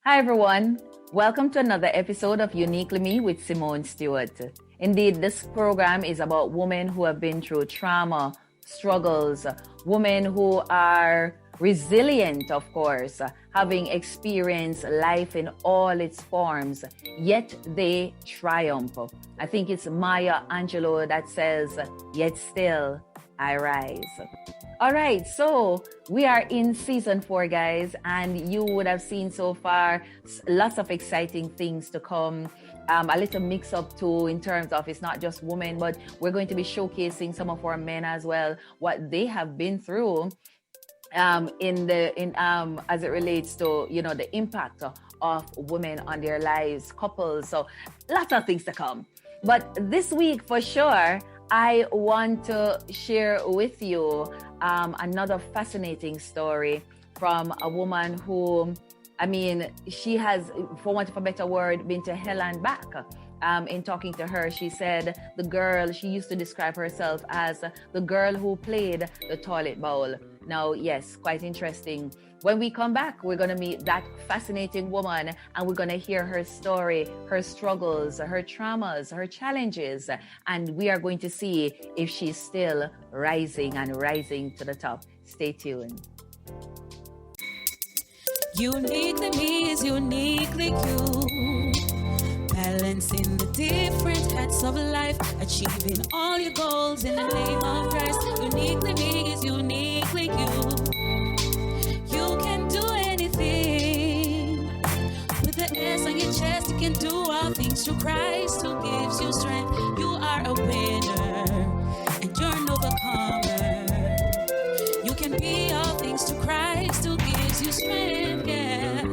Hi everyone, welcome to another episode of Uniquely Me with Simone Stewart. Indeed, this program is about women who have been through trauma, struggles, women who are resilient, of course, having experienced life in all its forms, yet they triumph. I think it's Maya Angelou that says, "Yet still I rise." All right, so we are in season 4, guys, and you would have seen so far lots of exciting things to come. A little mix up too in terms of it's not just women, but we're going to be showcasing some of our men as well, what they have been through as it relates to the impact of women on their lives, couples. So lots of things to come. But this week for sure, I want to share with you another fascinating story from a woman who, she has, for want of a better word, been to hell and back. In talking to her, she said she used to describe herself as the girl who played the toilet bowl. Now, yes, quite interesting. When we come back, we're going to meet that fascinating woman and we're going to hear her story, her struggles, her traumas, her challenges, and we are going to see if she's still rising to the top. Stay tuned. Uniquely me is uniquely you. Balancing the different hats of life, achieving all your goals in the name of Christ. Uniquely me is uniquely you. You can do anything. With the S on your chest, you can do all things through Christ who gives you strength. You are a winner and you're an overcomer. You can be all things to Christ who gives you strength. Yeah,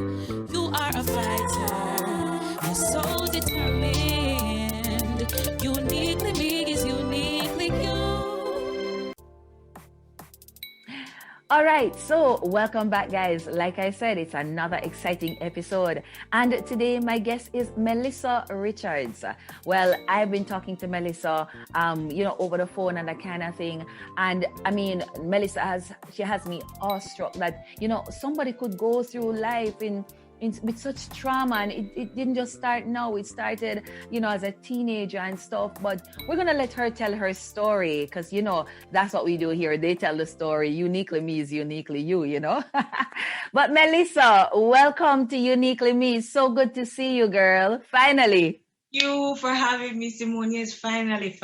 you are a fighter. You're so determined. Uniquely me is uniquely you. All right, so welcome back, guys. Like I said, it's another exciting episode. And today my guest is Melissa Richards. Well, I've been talking to Melissa, over the phone and that kind of thing. And Melissa has me awestruck that, somebody could go through life with such trauma, and it didn't just start now. It started, as a teenager and stuff. But we're gonna let her tell her story because that's what we do here. They tell the story. Uniquely me is uniquely you. But Melissa, welcome to Uniquely Me. So good to see you, girl. Finally. You for having me, Simone. Yes, finally.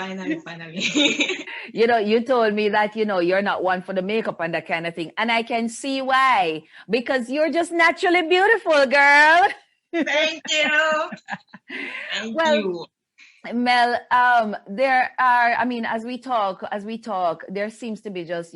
You told me that, you're not one for the makeup and that kind of thing. And I can see why. Because you're just naturally beautiful, girl. Thank you. Thank you. Mel, there are, as we talk, there seems to be just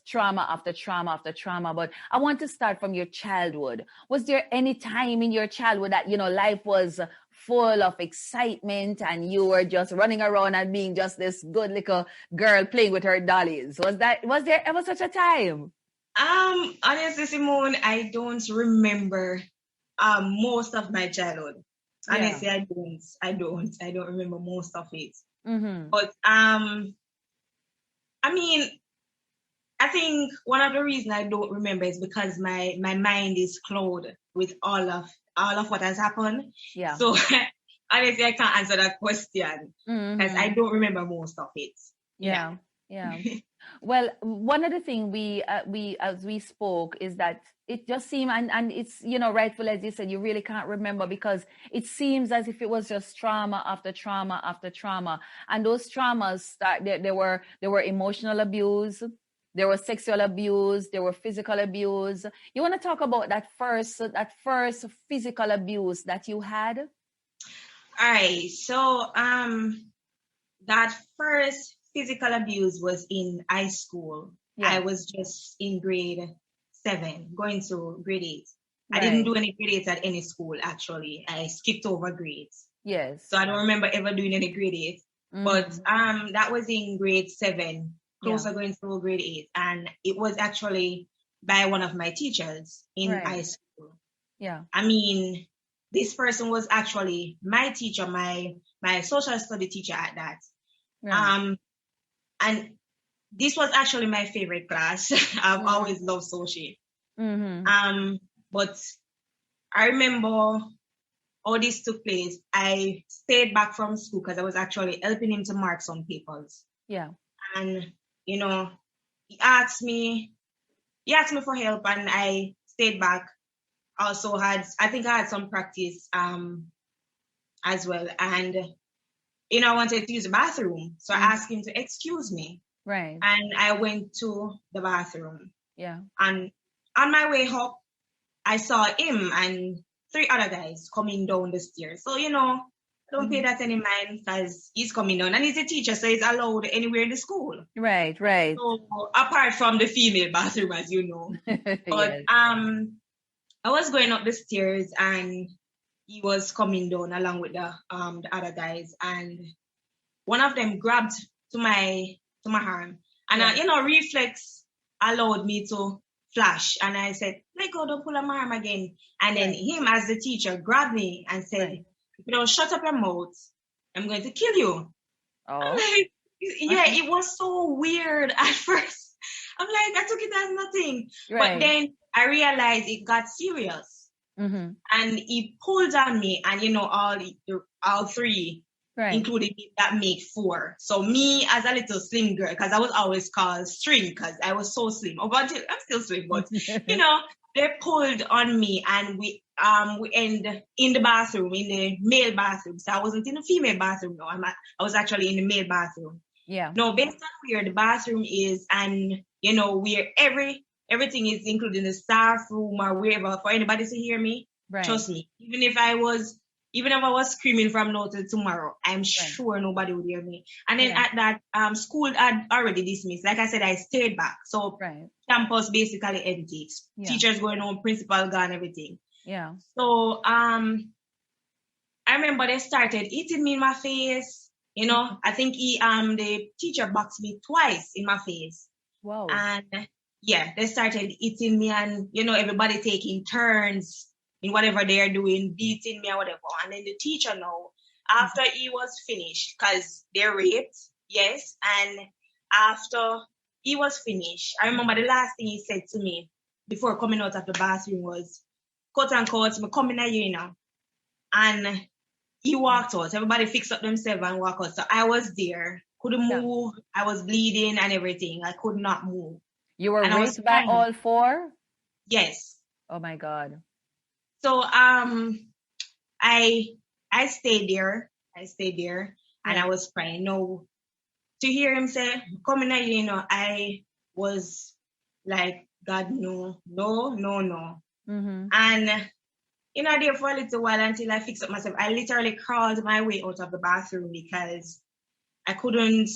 trauma after trauma after trauma. But I want to start from your childhood. Was there any time in your childhood that, life was full of excitement and you were just running around and being just this good little girl playing with her dollies? Was there ever such a time? Honestly, Simone, I don't remember most of my childhood. Honestly, I don't remember most of it. Mm-hmm. But I think one of the reasons I don't remember is because my mind is clouded with all of what has happened. Yeah. So honestly, I can't answer that question because I don't remember most of it. Yeah. Well, one of the things we as we spoke is that it just seemed, and it's rightful as you said, you really can't remember because it seems as if it was just trauma after trauma after trauma, and those traumas there were emotional abuse. There was sexual abuse, there were physical abuse. You want to talk about that first physical abuse that you had? All right. So that first physical abuse was in high school. Yeah. I was just in grade 7, going to grade 8. Right. I didn't do any grade 8 at any school, actually. I skipped over grades. Yes. So I don't remember ever doing any grade 8. Mm-hmm. But that was in grade 7. Closer going through grade 8, and it was actually by one of my teachers in high school. Yeah. This person was actually my teacher, my social study teacher at that. Right. And this was actually my favorite class. I've always loved social. Mm-hmm. But I remember all this took place. I stayed back from school because I was actually helping him to mark some papers. Yeah. And, you know, he asked me for help, and I stayed back. Also I had some practice as well. And, you know, I wanted to use the bathroom. So I asked him to excuse me. Right. And I went to the bathroom. Yeah. And on my way up, I saw him and 3 other guys coming down the stairs. So, you know, I don't pay that any mind because he's coming down. And he's a teacher, so he's allowed anywhere in the school. Right, right. So, apart from the female bathroom, as you know. But Yes. I was going up the stairs and he was coming down along with the other guys. And one of them grabbed to my arm. And, you know, reflex allowed me to flash. And I said, let go, don't pull on my arm again. And then him, as the teacher, grabbed me and said, if you don't shut up your mouth, I'm going to kill you. Oh. I'm like, yeah, it was so weird at first. I'm like, I took it as nothing. Right. But then I realized it got serious. Mm-hmm. And he pulled on me, and, you know, all 3, including me, that make 4. So me as a little slim girl, because I was always called string because I was so slim. Oh, but I'm still slim, but you know, they pulled on me, and we end in the bathroom, in the male bathroom. So I wasn't in the female bathroom. No, I was actually in the male bathroom. Yeah. No, based on where the bathroom is, and you know where everything is, including the staff room or wherever, for anybody to hear me. Right. Trust me, even if I was screaming from now till tomorrow, I'm sure nobody would hear me. And then at that, school had already dismissed. Like I said, I stayed back. So campus basically empty. Teachers going home, principal gone, everything. Yeah. So I remember they started hitting me in my face. You know, I think the teacher boxed me twice in my face. Wow. And yeah, they started hitting me, and you know, everybody taking turns in whatever they're doing, beating me or whatever. And then the teacher now, after he was finished, because they raped, yes, and after he was finished, I remember the last thing he said to me before coming out of the bathroom was, quote unquote, "I'm coming at you now." And he walked out. Everybody fixed up themselves and walked out. So I was there, couldn't move. I was bleeding and everything. I could not move. You were raped by all 4? Yes. Oh my God. So I stayed there. And I was crying. No, to hear him say, coming at you, you know, I was like, God, no. Mm-hmm. And you know, there for a little while until I fixed up myself. I literally crawled my way out of the bathroom because I couldn't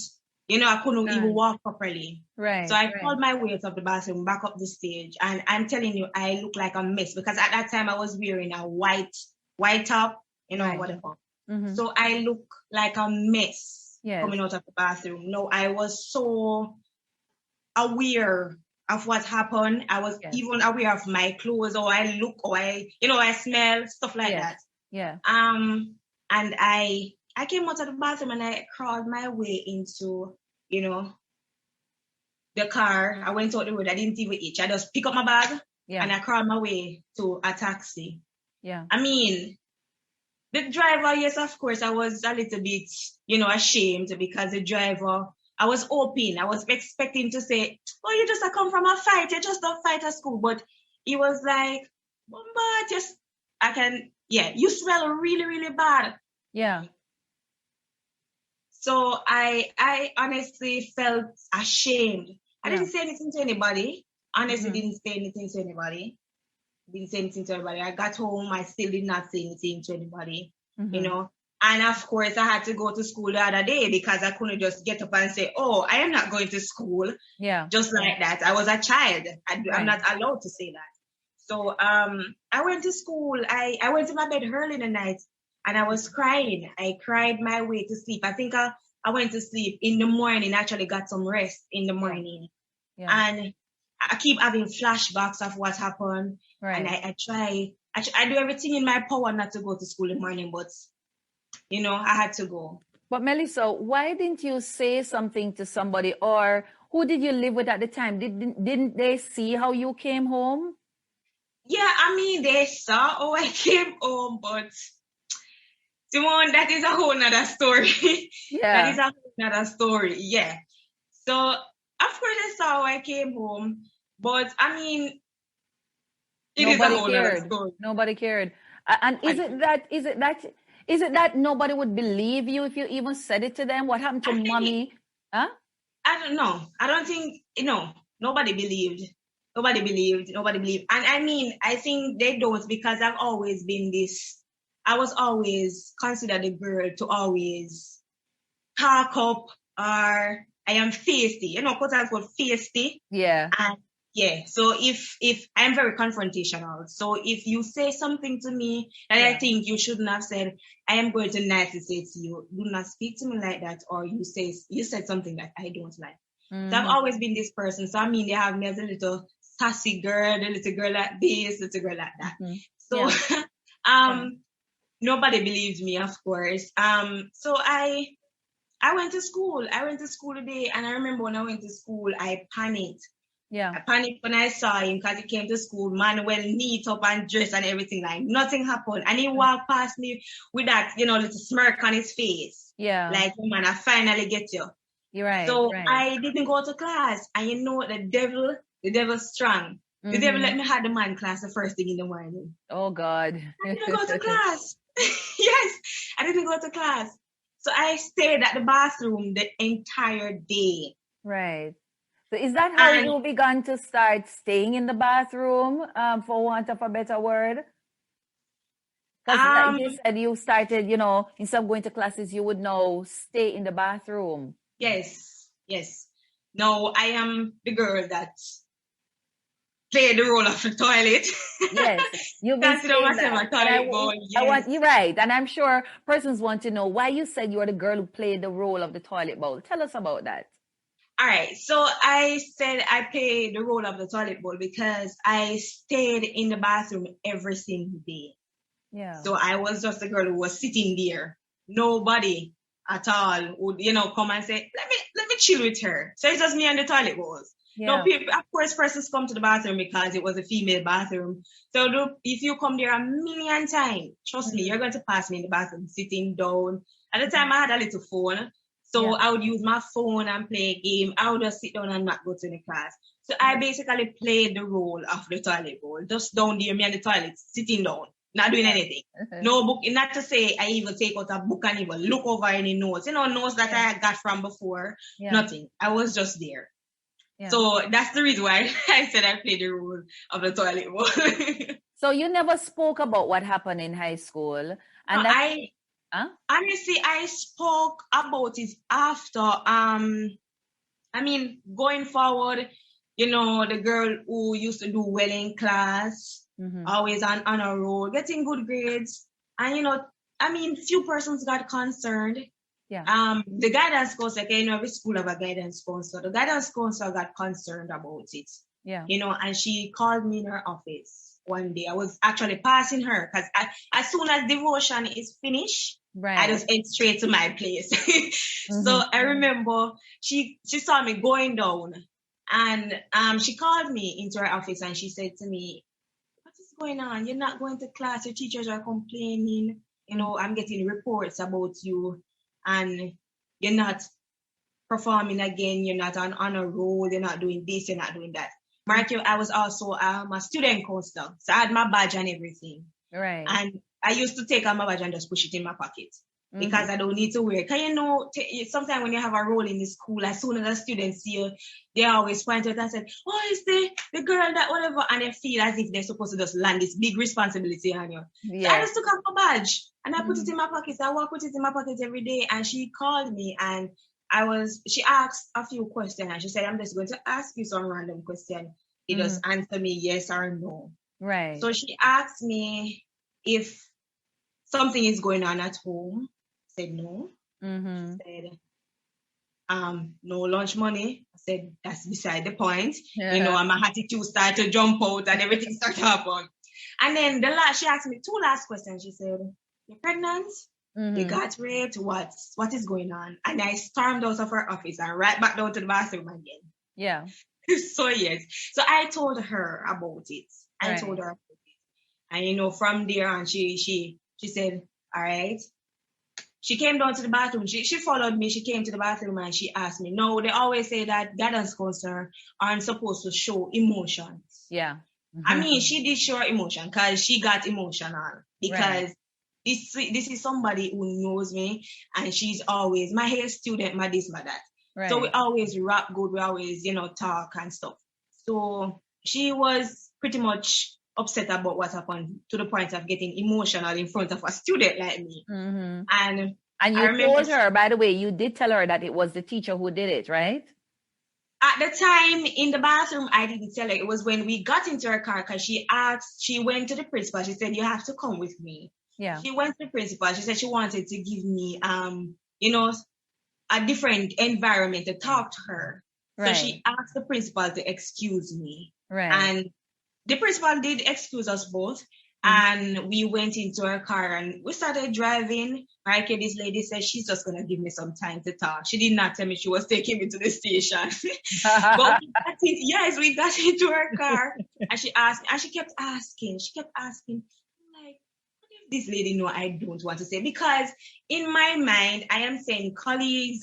even walk properly. Right. So I crawled my way out of the bathroom, back up the stage. And I'm telling you, I look like a mess because at that time I was wearing a white top, you know, whatever. Mm-hmm. So I look like a mess coming out of the bathroom. No, I was so aware of what happened. I was even aware of my clothes, or I look, or I smell, stuff like that. Yeah. And I came out of the bathroom and I crawled my way into, you know, the car. I went out the road. I didn't even itch. I just pick up my bag and I crawled my way to a taxi. Yeah. I mean, the driver, yes, of course, I was a little bit, you know, ashamed because the driver, I was hoping, I was expecting to say, oh, you just come from a fight. You just don't fight at school. But he was like, but you smell really, really bad. Yeah. So I honestly felt ashamed. I didn't say anything to anybody. Honestly, didn't say anything to anybody. I got home. I still did not say anything to anybody, you know. And of course, I had to go to school the other day because I couldn't just get up and say, oh, I am not going to school. Yeah. Just like that. I was a child. I'm not allowed to say that. So I went to school. I went to my bed early in the night and I was crying. I cried my way to sleep. I think I went to sleep in the morning, actually got some rest in the morning. Yeah. And I keep having flashbacks of what happened. Right. And I do everything in my power not to go to school in the morning, but you know, I had to go. But Melissa, why didn't you say something to somebody, or who did you live with at the time? Didn't they see how you came home? Yeah, I mean, they saw how I came home, but Simone, that is a whole nother story. That Yeah. is a whole nother story. Yeah. So, of course, I saw how I came home, but I mean, it is a Nobody whole nother cared. story. Nobody cared. And is it that nobody would believe you if you even said it to them? What happened to I think mommy? Huh? I don't know. I don't think, nobody believed. Nobody believed. Nobody believed. And I mean, I think they don't because I've always been I was always considered a girl to always talk up or I am feisty, quote unquote feisty. Yeah. And yeah, so if I'm very confrontational, so if you say something to me that I think you shouldn't have said, I am going to nicely say to you, do not speak to me like that, or you said something that I don't like. So I've always been this person. So I mean, they have me as a little sassy girl, a little girl like this, little girl like that. So nobody believed me, of course. So I went to school. I went to school today, and I remember when I went to school, I panicked. Yeah. I panicked when I saw him because he came to school, man, well, neat up and dressed and everything. Like nothing happened, and he walked past me with that, little smirk on his face. Yeah. Like, man, I finally get you. You're right. So right. I didn't go to class, and the devil's strong. The devil let me have the man class the first thing in the morning. Oh God. I didn't go to class. Yes, I didn't go to class. So I stayed at the bathroom the entire day. Right. So is that how you began to start staying in the bathroom, for want of a better word? Because like you said, you started, instead of going to classes, you would now stay in the bathroom. Yes. No, I am the girl that played the role of the toilet. Yes, you've been saying that. You're right, and I'm sure persons want to know why you said you are the girl who played the role of the toilet bowl. Tell us about that. All right, so I said I played the role of the toilet bowl because I stayed in the bathroom every single day. Yeah. So I was just a girl who was sitting there. Nobody at all would, come and say, let me chill with her. So it's just me and the toilet bowls. Yeah. No, people, of course, persons come to the bathroom because it was a female bathroom. So if you come there a million times, trust me, you're going to pass me in the bathroom sitting down. At the time, I had a little phone. So I would use my phone and play a game. I would just sit down and not go to the class. So I basically played the role of the toilet bowl. Just down there, me and the toilet, sitting down, not doing anything. No book, not to say I even take out a book and even look over any notes. Notes that I got from before. Nothing. I was just there. Yeah. So that's the reason why I said I played the role of the toilet bowl. So you never spoke about what happened in high school? And honestly, I spoke about it after. Going forward, the girl who used to do well in class, always on honor roll, getting good grades, and few persons got concerned. Yeah. The guidance counselor, every school have a guidance counselor. The guidance counselor got concerned about it. Yeah. And she called me in her office one day. I was actually passing her because as soon as devotion is finished, I just head straight to my place. So I remember she saw me going down, and she called me into her office and she said to me, "What is going on? You're not going to class. Your teachers are complaining. I'm getting reports about you. And you're not performing again, you're not on honor roll, you're not doing this, you're not doing that." Mark, I was also a student counselor, so I had my badge and everything. Right. And I used to take out my badge and just push it in my pocket because I don't need to wear it. Because sometimes when you have a role in the school, as soon as the students see you, they always point out and say, "Oh, it's the girl that whatever," and they feel as if they're supposed to just land this big responsibility on you. Yeah. So I just took out my badge and I put it in my pocket. I walk with it in my pocket every day. And she called me and she asked a few questions and she said, "I'm just going to ask you some random question. You just answer me yes or no." Right. So she asked me if something is going on at home. I said no. She said, no lunch money. I said, that's beside the point. Yeah. And my attitude started to jump out and everything started to happen. And then she asked me two last questions. She said, "You're pregnant? You got raped? What is going on?" And I stormed out of her office and right back down to the bathroom again. Yeah. So yes. So I told her about it. I told her about And from there on, she said, all right. She came down to the bathroom. She followed me. She came to the bathroom and she asked me. No, they always say that guidance counselors aren't supposed to show emotions. Yeah. I mean, she did show emotion because she got emotional because this is somebody who knows me, and she's always my hair student, my this, my that. Right. So we always rap good. We always, talk and stuff. So she was pretty much upset about what happened to the point of getting emotional in front of a student like me. Mm-hmm. And you told her, by the way, you did tell her that it was the teacher who did it, right? At the time in the bathroom, I didn't tell her. It was when we got into her car because she went to the principal. She said, you have to come with me. Yeah. She went to the principal. She said she wanted to give me, a different environment to talk to her. Right. So she asked the principal to excuse me. Right. And the principal did excuse us both. And we went into her car and we started driving. Right, this lady said she's just going to give me some time to talk. She did not tell me she was taking me to the station. But we got into her car and she asked, and she kept asking, like, what if this lady know I don't want to say? Because in my mind, I am saying colleagues,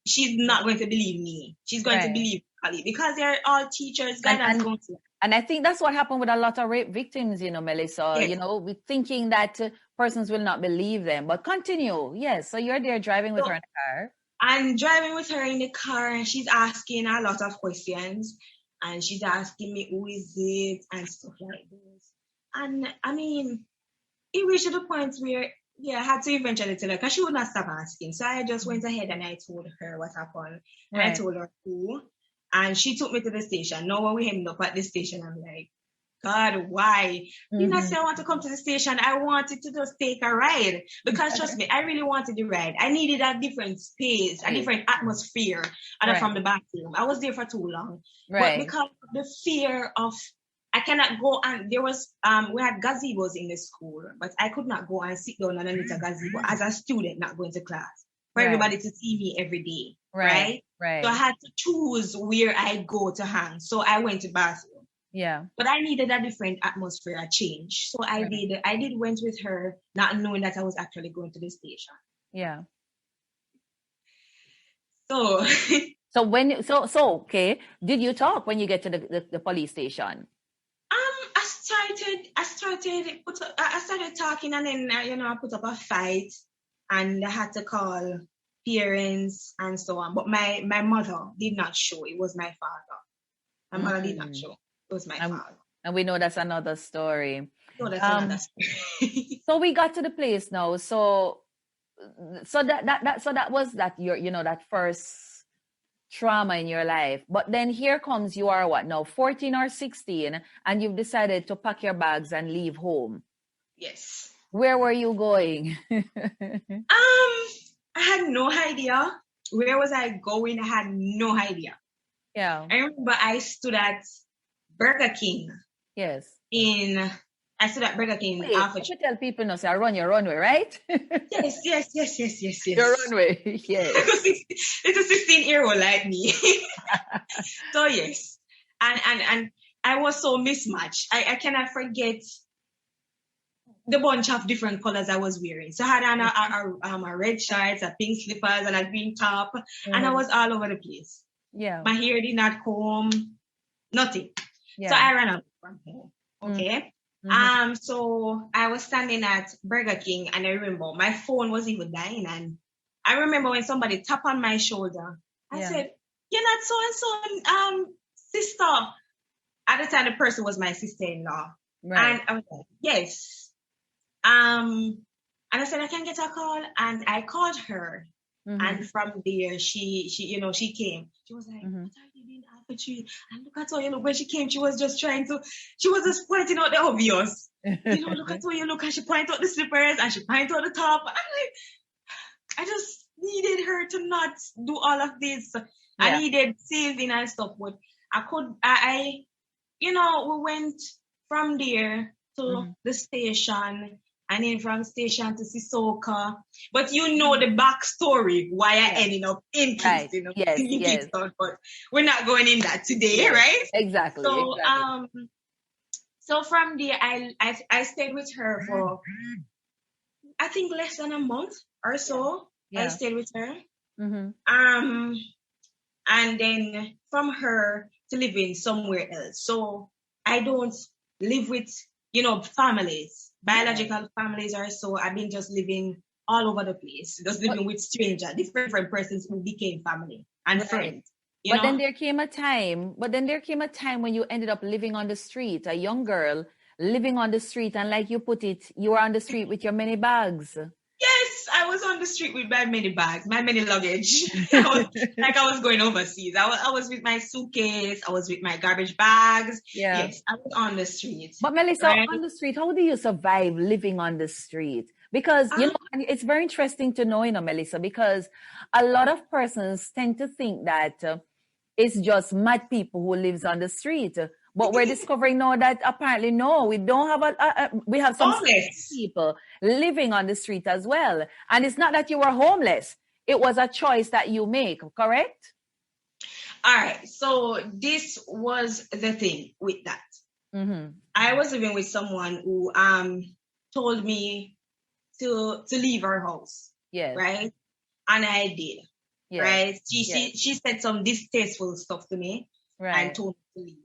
she's not going to believe me. She's going to believe colleagues because they're all teachers, guidance counselors. And I think that's what happened with a lot of rape victims, Melissa. Yes. We're thinking that persons will not believe them. But continue. Yes. So you're there driving with her in the car. I'm driving with her in the car and she's asking a lot of questions. And she's asking me, who is it? And stuff like this. And I mean, it reached to the point where, I had to eventually tell her because she would not stop asking. So I just went ahead and I told her what happened. Right. And I told her who. And she took me to the station. Now when we ended up at the station, I'm like, God, why? Mm-hmm. You not say I want to come to the station. I wanted to just take a ride. Because trust me, I really wanted the ride. I needed a different space, a different atmosphere from the bathroom. I was there for too long. Right. But because of the fear of, I cannot go and there was, we had gazebos in the school, but I could not go and sit down underneath a gazebo as a student not going to class. For everybody to see me every day. Right. So I had to choose where I go to hang. So I went to bathroom. Yeah. But I needed a different atmosphere, a change. So I went with her, not knowing that I was actually going to the station. Yeah. So okay. Did you talk when you get to the police station? I started talking and then I put up a fight and I had to call parents and so on. But my mother did not show. It was my father. My mother did not show. It was my father. And we know that's another story. No, that's another story. So we got to the place now. So that was that that first trauma in your life. But then here comes you are what now 14 or 16 and you've decided to pack your bags and leave home. Yes. Where were you going? I had no idea. Where was I going? I had no idea. Yeah. I remember I stood at Burger King. Yes. I stood at Burger King. Wait, you should tell people now, say I run your runway, right? Yes. Your runway, yes. It's a 16-year-old like me. So yes. And I was so mismatched. I cannot forget the bunch of different colors I was wearing. So I had on a red shirts, a pink slippers, and a green top, and I was all over the place. Yeah. My hair did not comb, nothing. Yeah. So I ran up from home. Okay. Mm-hmm. So I was standing at Burger King, and I remember my phone was even dying, and I remember when somebody tapped on my shoulder. I said, "You're not so and so, sister." At the time, the person was my sister-in-law, right. And I was like, "Yes." And I said, I can get a call. And I called her. Mm-hmm. And from there, she came. She was like, what are you doing, Alpha Tree? And look at how you look. When she came, she was just pointing out the obvious. Look at how you look. And she pointed out the slippers and she pointed out the top. And I'm like, I just needed her to not do all of this. Yeah. I needed saving and stuff. But we went from there to the station. And then from station to Sissoko. But the backstory why I ended up in Kingston. Right. Yes, Kingston, but we're not going in that today, right? Exactly. So So from there, I stayed with her for, I think, less than a month or so. Yeah. I stayed with her. Mm-hmm. And then from her to living somewhere else. So I don't live with, families, biological families or so. I've been just living all over the place, just living with strangers, different persons who became family and friends. But then there came a time when you ended up living on the street, a young girl living on the street, and like you put it, you were on the street with your many bags. Yes, I was on the street with my many bags, my many luggage. I was going overseas. I was with my suitcase. I was with my garbage bags. Yeah. Yes, I was on the street. But Melissa, on the street, how do you survive living on the street? Because, it's very interesting to know, Melissa, because a lot of persons tend to think that it's just mad people who lives on the street. But we're discovering now that apparently, no, we don't have we have some people living on the street as well. And it's not that you were homeless. It was a choice that you make, correct? All right. So this was the thing with that. Mm-hmm. I was living with someone who told me to leave our house. Yes. Right? And I did. Yes. Right? She said some distasteful stuff to me. Right. And told me to leave.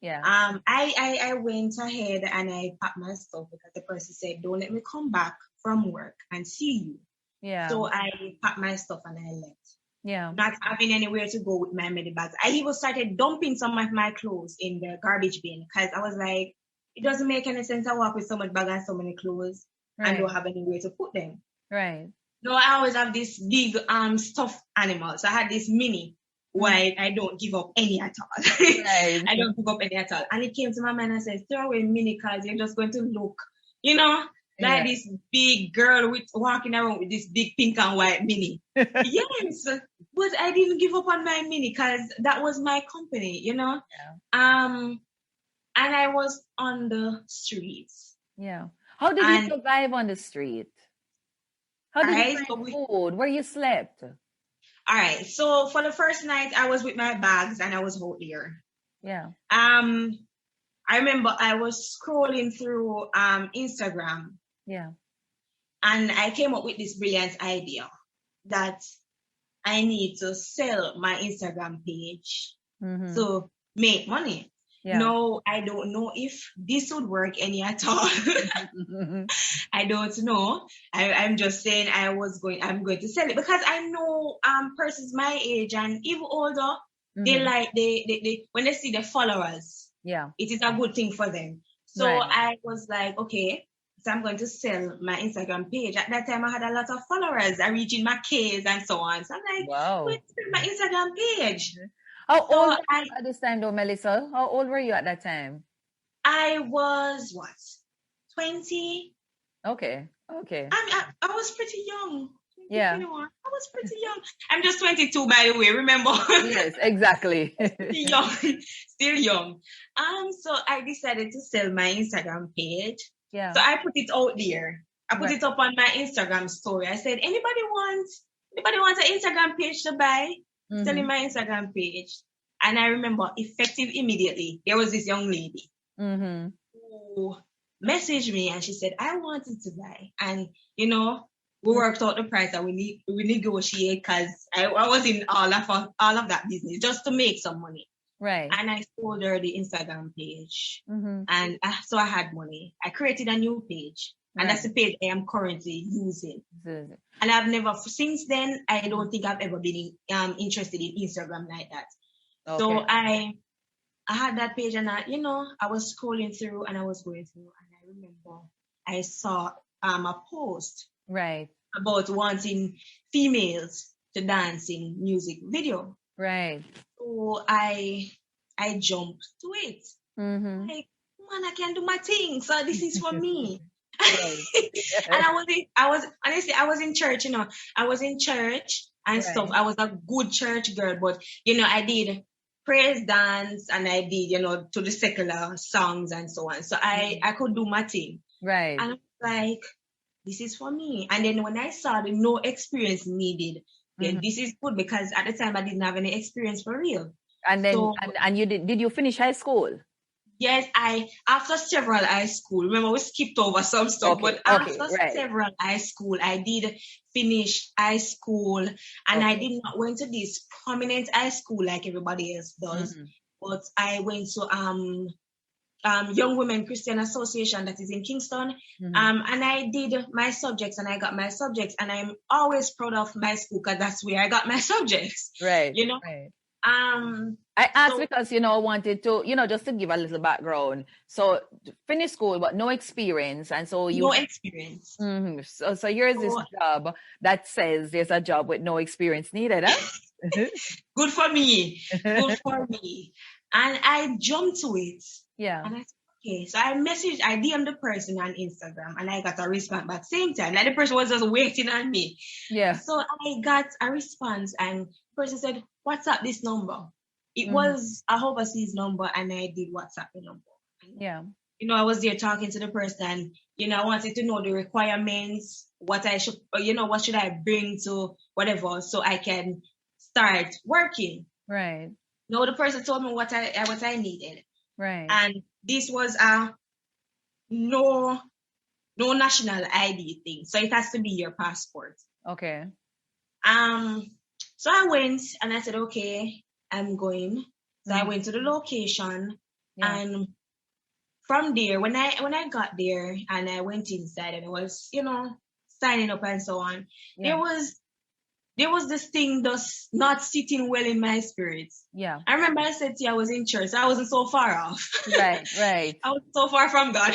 Yeah. I went ahead and I packed my stuff because the person said, don't let me come back from work and see you. Yeah. So I packed my stuff and I left. Yeah. Not having anywhere to go with my many bags. I even started dumping some of my clothes in the garbage bin because I was like, it doesn't make any sense to walk with so much bag and so many clothes and don't have anywhere to put them. Right. No, I always have this big stuffed animal. So I had this mini. Why I don't give up any at all. Right. I don't give up any at all. And it came to my mind and said, throw away mini because you're just going to look, like this big girl walking around with this big pink and white mini. Yes. But I didn't give up on my mini because that was my company, Yeah. And I was on the streets. Yeah. How did you survive on the street? How did you find food? Where you slept? All right. So for the first night, I was with my bags and I was out there. Yeah. I remember I was scrolling through Instagram. Yeah. And I came up with this brilliant idea that I need to sell my Instagram page to make money. Yeah. No, I don't know if this would work any at all. I don't know. I'm just saying I'm going to sell it because I know persons my age and even older, they when they see the followers, it is a good thing for them. So I was like, okay, so I'm going to sell my Instagram page. At that time I had a lot of followers. I reaching my Ks and so on. So I'm like, wow, my Instagram page. How old were you at this time, though, Melissa? How old were you at that time? I was, 20? Okay. I was pretty young. Yeah. 21. I was pretty young. I'm just 22, by the way, remember? Yes, exactly. Still young. So I decided to sell my Instagram page. Yeah. So I put it out there. I put it up on my Instagram story. I said, anybody wants an Instagram page to buy? Selling my Instagram page. And I remember effective immediately, there was this young lady who messaged me and she said, I wanted to buy. And, we worked out the price and we negotiate because I was in all of that business just to make some money. Right. And I sold her the Instagram page. And so I had money. I created a new page. And that's the page I am currently using. And I've never, since then, I don't think I've ever been interested in Instagram like that. Okay. So I had that page and I was scrolling through and I was going through and I remember I saw a post about wanting females to dance in music video. Right. So I jumped to it. Like, man, I can do my thing. So this is for me. And I was in church, I was in church and stuff. I was a good church girl, but I did praise dance and I did, to the secular songs and so on. So I could do my thing. Right. And I was like, this is for me. And then when I saw the no experience needed, then this is good because at the time I didn't have any experience for real. And then, so, and you did you finish high school? Yes, after several high school, remember we skipped over some stuff, but after several high school, I did finish high school, and I did not went to this prominent high school like everybody else does, but I went to Young Women Christian Association that is in Kingston, and I did my subjects, and I got my subjects, and I'm always proud of my school because that's where I got my subjects. Right. You know. Right. I asked because, I wanted to, just to give a little background. So finish school, but no experience. And so no experience. So here's this job that says there's a job with no experience needed. Huh? Good for me. Good for me. And I jumped to it. Yeah. And I said, okay. So I DM'd the person on Instagram, and I got a response back same time. Like the person was just waiting on me. Yeah. So I got a response, and the person said, WhatsApp this number. It was a overseas number, and I did WhatsApp the number. Yeah. I was there talking to the person. I wanted to know the requirements, what I should, what should I bring to whatever, so I can start working. Right. No, the person told me what I needed. Right. And this was no national ID thing, so it has to be your passport. Okay. So I went, and I said, okay, I'm going. So I went to the location, and from there, when I got there and I went inside and I was, signing up and so on, there was this thing that's not sitting well in my spirits. Yeah. I remember I said to you I was in church, so I wasn't so far off. Right. I was so far from God,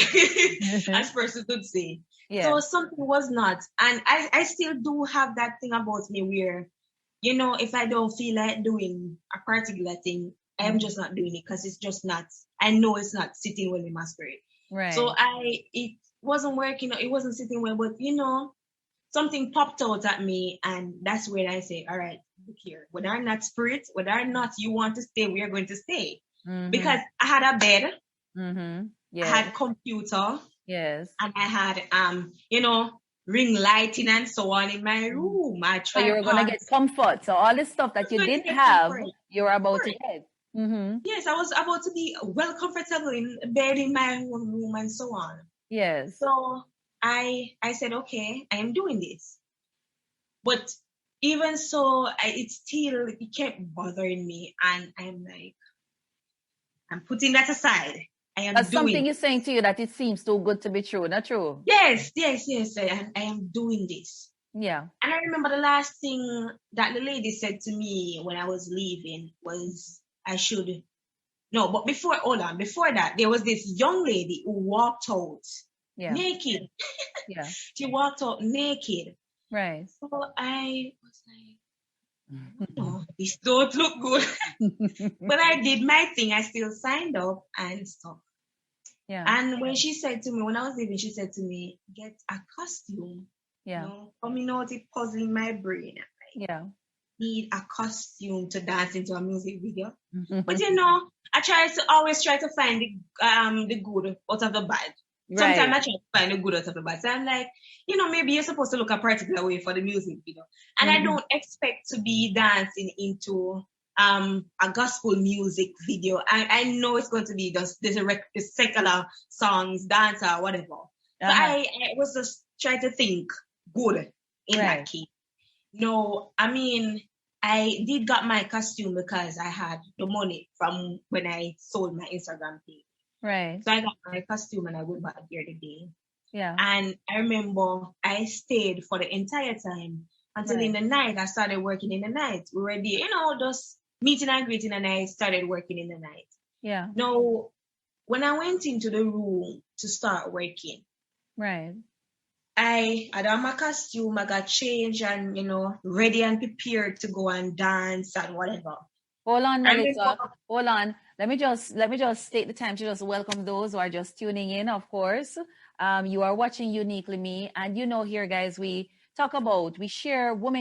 as person could say. Yeah. So something was not. And I still do have that thing about me where, if I don't feel like doing a particular thing, I am just not doing it because it's just not, I know it's not sitting well in my spirit. Right. So it wasn't working, it wasn't sitting well, but something popped out at me, and that's where I say, all right, look here, whether or not spirit, whether or not you want to stay, we are going to stay. Because I had a bed, yes. I had computer, yes, and I had ring lighting and so on in my room. So you were going to get comfort. So all this stuff that you didn't have, you were about to get. Yes, I was about to be well comfortable in bed in my own room and so on. Yes. So I said, okay, I am doing this. But even so, it kept bothering me, and I'm like, I'm putting that aside. That's something is saying to you that it seems too good to be true, not true? Yes. I am doing this. Yeah. And I remember the last thing that the lady said to me when I was leaving was before that, there was this young lady who walked out naked. Yeah. She walked out naked. Right. So I was like, no, this don't look good. But I did my thing. I still signed up and stuff. Yeah. And when she said to me, when I was leaving, she said to me, get a costume. Yeah. Coming out, it puzzling my brain. Yeah. Need a costume to dance into a music video. But I always try to find the good out of the bad. Sometimes I try to find the good out of the bad. So I'm like, maybe you're supposed to look a particular way for the music video. And I don't expect to be dancing into a gospel music video. I know it's going to be the secular songs, dance or whatever. So I was just trying to think good in that case. No, I mean, I did got my costume because I had the money from when I sold my Instagram page. Right. So I got my costume and I went back there today. Yeah. And I remember I stayed for the entire time until in the night. I started working in the night. We were there, just meeting and greeting, and I started working in the night. Yeah. Now, when I went into the room to start working, right, I had on my costume, I got changed and, ready and prepared to go and dance and whatever. Hold on, Melissa. Hold on. Let me just take the time to just welcome those who are just tuning in, of course. You are watching Uniquely Me. And here, guys, women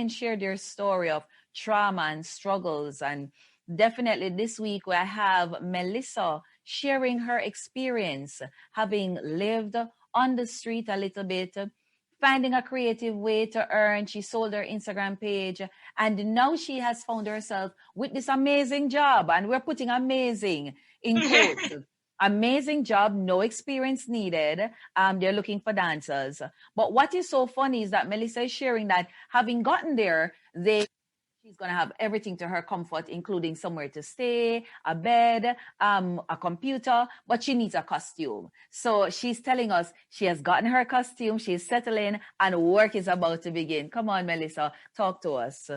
share their story of trauma and struggles. And definitely this week, I have Melissa sharing her experience, having lived on the street a little bit, finding a creative way to earn. She sold her Instagram page, and now she has found herself with this amazing job, and we're putting amazing in quotes. Amazing job, no experience needed. They're looking for dancers. But what is so funny is that Melissa is sharing that having gotten there, she's going to have everything to her comfort, including somewhere to stay, a bed, a computer, but she needs a costume. So she's telling us she has gotten her costume, she's settling, and work is about to begin. Come on, Melissa, talk to us.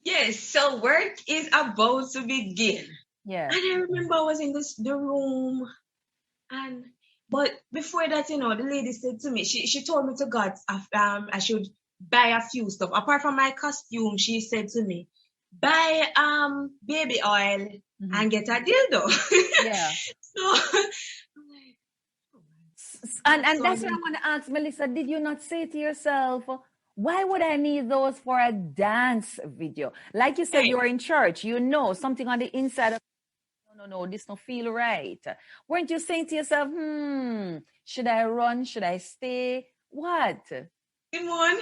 Yes, so work is about to begin. Yeah. And I remember I was in the room, but before that, the lady said to me, she told me to God, I should buy a few stuff. Apart from my costume, she said to me, buy baby oil and get a dildo. Yeah. So I'm like, and that's what I want to ask, Melissa. Did you not say to yourself, why would I need those for a dance video? Like you said, you're in church, something on the inside of no, this don't feel right. Weren't you saying to yourself, should I run? Should I stay? What? Simone,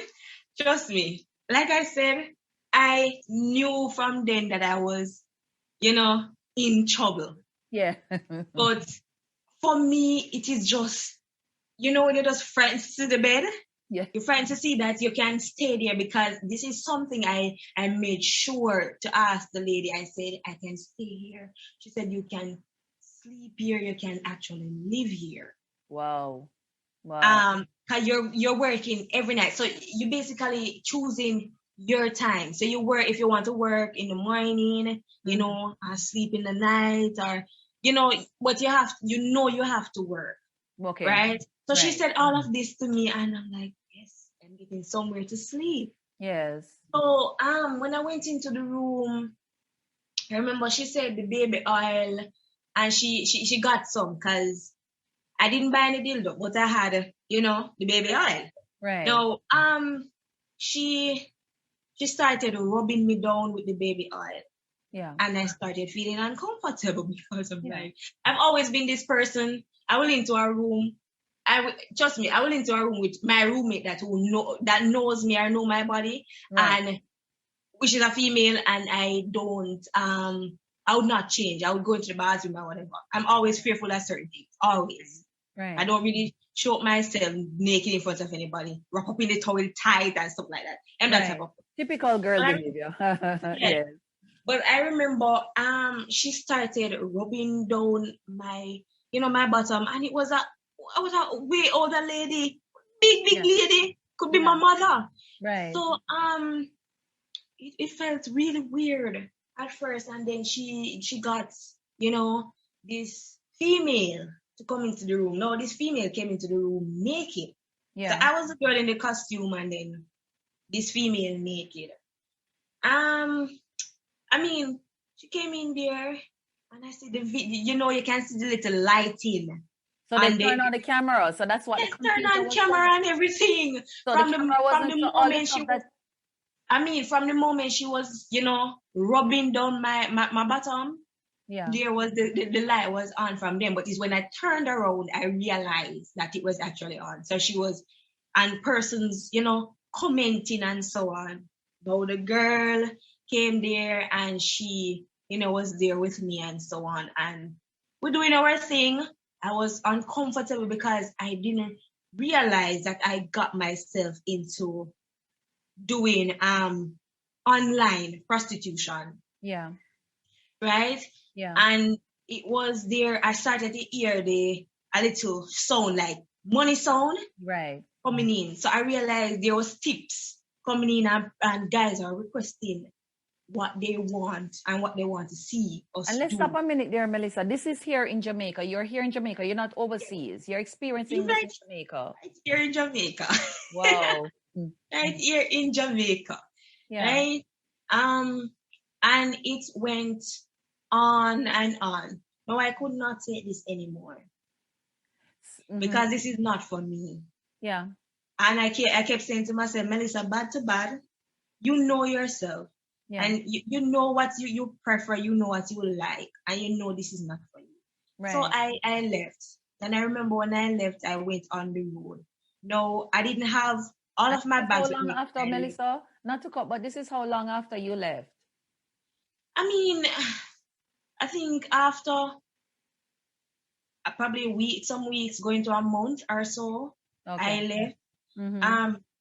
trust me. Like I said, I knew from then that I was, in trouble. Yeah. But for me, it is just, when you're just friends to the bed. Yeah. You're trying to see that you can stay there, because this is something I made sure to ask the lady. I said, I can stay here. She said, you can sleep here. You can actually live here. Wow. Cause you're working every night. So you basically choosing your time. So you work, if you want to work in the morning, or sleep in the night, or, but you have to work. Okay. Right? So she said all of this to me, and I'm like, yes, I'm getting somewhere to sleep. Yes. So when I went into the room, I remember she said the baby oil, and she got some, because I didn't buy any dildo, but I had, the baby oil. Right. Now, she started rubbing me down with the baby oil. Yeah. And I started feeling uncomfortable, because I'm like, I've always been this person. I will into a room. Trust me, I will into a room with my roommate that knows me, or know my body, and which is a female, and I don't, I would not change. I would go into the bathroom or whatever. I'm always fearful of certain things, always. Right. I don't really show myself naked in front of anybody, wrap up in the towel tight and stuff like that. And that type of typical girl behavior. Yes. But I remember, she started rubbing down my bottom, and I was a way older lady, big lady, could be my mother. Right. So it felt really weird at first, and then she got this female to come into the room. No, this female came into the room naked. Yeah. So I was the girl in the costume, and then this female naked. I mean, she came in there, and I see the video. You can see the little lighting. So they turned on the camera. So that's what they turned on camera and everything. So from the moment she was. From the moment she was, rubbing down my bottom. Yeah. There was the light was on from them, but it's when I turned around I realized that it was actually on. So she was, and persons, commenting and so on. So the girl came there, and she, was there with me and so on, and we're doing our thing. I was uncomfortable because I didn't realize that I got myself into doing online prostitution. Yeah. Right? Yeah. And it was there, I started to hear a little sound, like money sound. Right. Coming in. So I realized there was tips coming in, and guys are requesting what they want and what they want to see us And let's do. stop a minute there, Melissa. This is here in Jamaica. You're here in Jamaica. You're not overseas. You're experiencing this in Jamaica. Right here in Jamaica. Wow. Right here in Jamaica. Yeah. Right? And it went on and on. No, I could not take this anymore. Because this is not for me. Yeah. And I kept saying to myself, Melissa, bad to bad, you know yourself. Yeah. And you know what you prefer, you know what you like, and you know this is not for you. Right. So I left. And I remember when I left, I went on the road. No, I didn't have all of my bags. How long after, Melissa? Not to cut, but this is how long after you left? I think after probably some weeks going to a month or so. Okay. I left.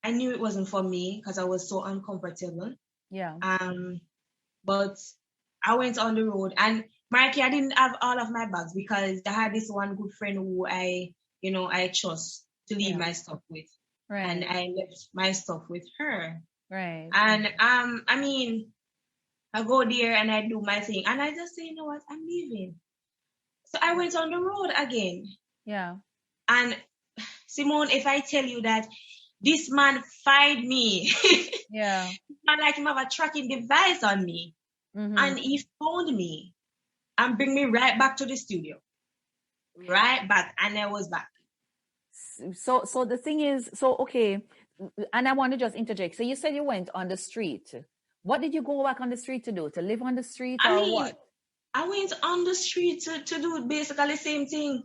I knew it wasn't for me because I was so uncomfortable. Yeah. But I went on the road, and Marky, I didn't have all of my bags because I had this one good friend who I trust to leave my stuff with. Right. And I left my stuff with her. Right. And I mean, I go there and I do my thing, and I just say, you know what, I'm leaving. So I went on the road again. Yeah. And Simone, if I tell you that this man find me, yeah, it's not like him have a tracking device on me, and he found me and bring me right back to the studio, right back, and I was back. So the thing is, okay, and I want to just interject. So you said you went on the street. What did you go back on the street to do? To live on the street, what? I went on the street to do basically the same thing.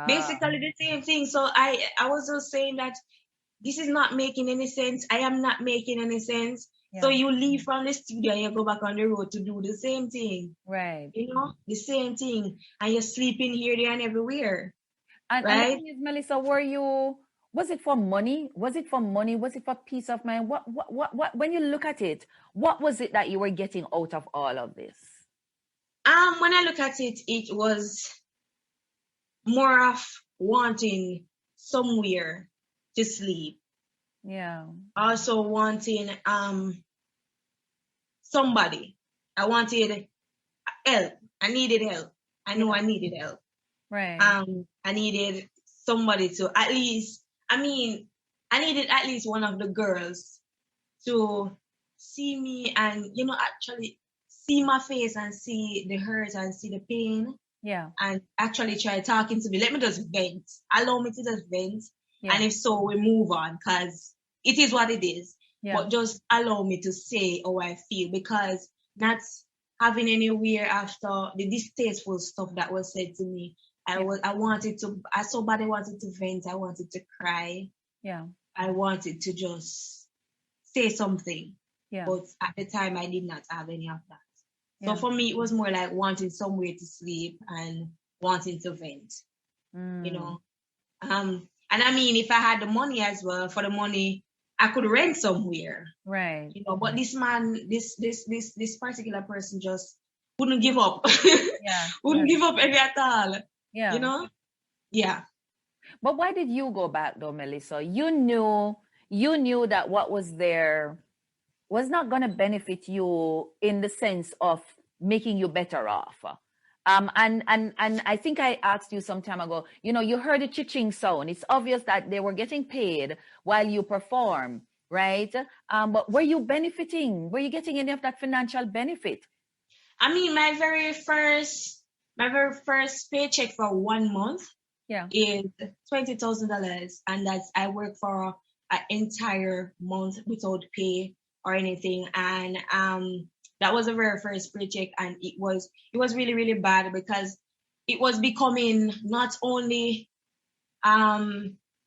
Basically the same thing. So I was just saying that this is not making any sense. I am not making any sense. Yeah. So you leave from the studio and you go back on the road to do the same thing. Right. You know, the same thing. And you're sleeping here, there, and everywhere. And right? And the thing is, Melissa, was it for money? Was it for money? Was it for peace of mind? What when you look at it, what was it that you were getting out of all of this? When I look at it, it was more of wanting somewhere to sleep. Yeah. Also wanting somebody. I wanted help. I needed help. I know I needed help. Right. I needed somebody to I needed at least one of the girls to see me and, actually see my face and see the hurt and see the pain. Yeah. And actually try talking to me. Let me just vent. Allow me to just vent. Yeah. And if so, we move on because it is what it is. Yeah. But just allow me to say how I feel, because not having anywhere after the distasteful stuff that was said to me. I so badly wanted to vent. I wanted to cry. Yeah. I wanted to just say something. Yeah. But at the time, I did not have any of that. Yeah. So for me, it was more like wanting somewhere to sleep and wanting to vent, And I mean, if I had the money as well, for the money, I could rent somewhere. Right. But this man, this particular person just wouldn't give up. Yeah. Wouldn't give up any at all. Yeah. Yeah. But why did you go back though, Melissa? You knew that what was there was not going to benefit you in the sense of making you better off. And I think I asked you some time ago, you heard the chiching sound. It's obvious that they were getting paid while you perform, right? But were you benefiting? Were you getting any of that financial benefit? I mean, my very first paycheck for 1 month is $20,000. And that's, I work for an entire month without pay or anything. And that was the very first paycheck, and it was really, really bad because it was becoming not only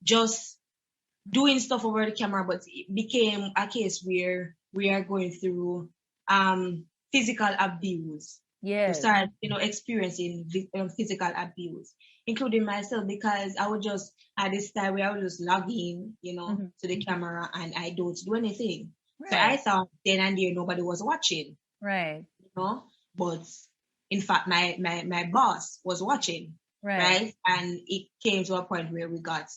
just doing stuff over the camera, but it became a case where we are going through physical abuse. Yeah. We started, experiencing physical abuse, including myself, because I would just, at this time where I would just log in, to the camera and I don't do anything. Right. So I thought then and there nobody was watching. Right. But in fact, my boss was watching. Right. And it came to a point where we got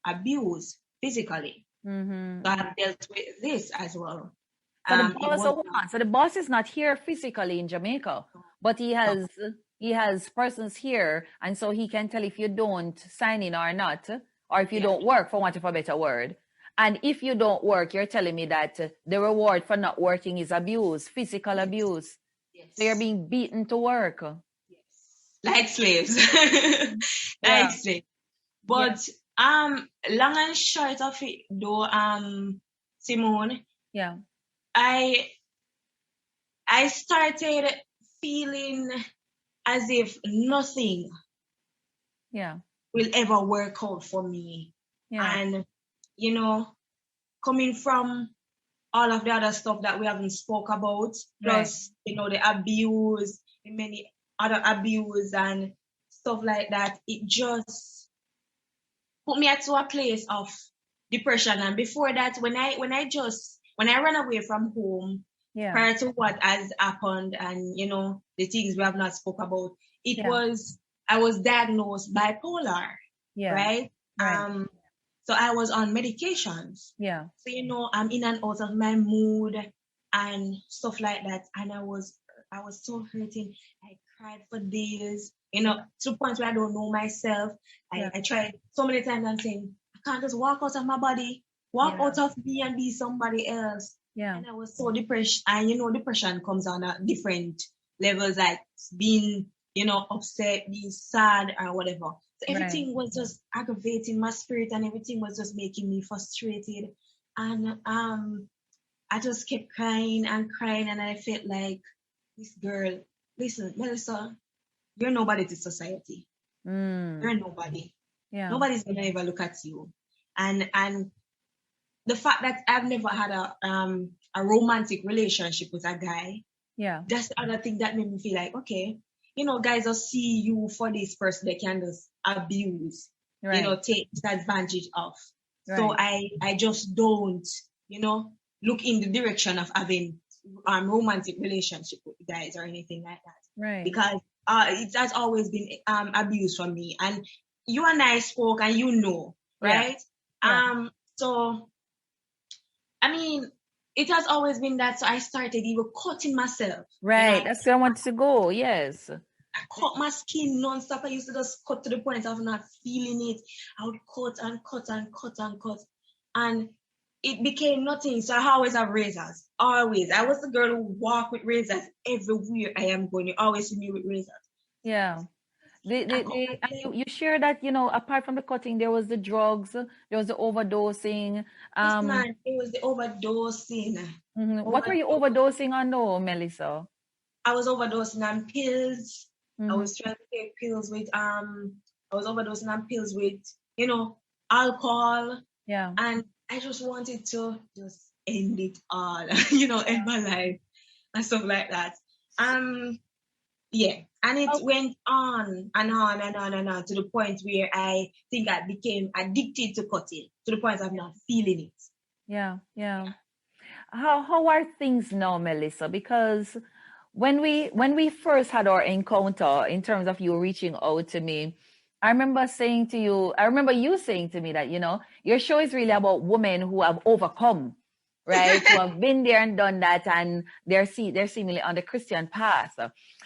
abused physically. So I dealt with this as well. So the boss is not here physically in Jamaica, but he has persons here, and so he can tell if you don't sign in or not, or if you don't work, for want of a better word. And if you don't work, you're telling me that the reward for not working is abuse, physical abuse. Yes. So you're being beaten to work. Yes. Like slaves. Slaves. But long and short of it though, Simone. Yeah. I started feeling as if nothing will ever work out for me. Yeah. And coming from all of the other stuff that we haven't spoke about, plus, the abuse, the many other abuse and stuff like that, it just put me to a place of depression. And before that, when I ran away from home, prior to what has happened and, you know, the things we have not spoke about, I was diagnosed bipolar, right? So I was on medications. So, you know, I'm in and out of my mood and stuff like that. And I was so hurting. I cried for days, you know, to the point where I don't know myself. I tried so many times. I'm saying, I can't just walk out of my body, walk out of me and be somebody else. And I was so depressed. And, you know, depression comes on at different levels, like being, you know, upset, being sad or whatever. So everything was just aggravating my spirit and everything was just making me frustrated. And I just kept crying and I felt like, this girl, listen, Melissa, you're nobody to society. You're nobody. Nobody's gonna ever look at you. And the fact that I've never had a romantic relationship with a guy, that's the other thing that made me feel like, okay, you know, guys will see you for this person they can just abuse, you know, take advantage of. So I just don't, you know, look in the direction of having romantic relationship with guys or anything like that. Because it has always been abuse from me. And you and I spoke and you know, right? So, I mean, it has always been that. So I started even cutting myself. Right. You know, that's where I want to go. Yes. I cut my skin non-stop. I used to just cut to the point of not feeling it. I would cut and cut and cut and cut. And it became nothing. So I always have razors. Always. I was the girl who walked with razors everywhere I am going. You always see me with razors. Yeah. And you share that, you know, apart from the cutting, there was the drugs, there was the overdosing. It was the overdosing. What were you overdosing on though, Melissa? I was overdosing on pills. I was trying to take pills with I was overdosing on pills with, you know, alcohol. And I just wanted to just end it all, you know, end my life and stuff like that. And it went on and on and on and on to the point where I think I became addicted to cutting to the point of not feeling it. How are things now, Melissa? Because when we first had our encounter in terms of you reaching out to me, I remember you saying to me that, you know, your show is really about women who have overcome, right? Who have been there and done that, and they're seemingly on the Christian path.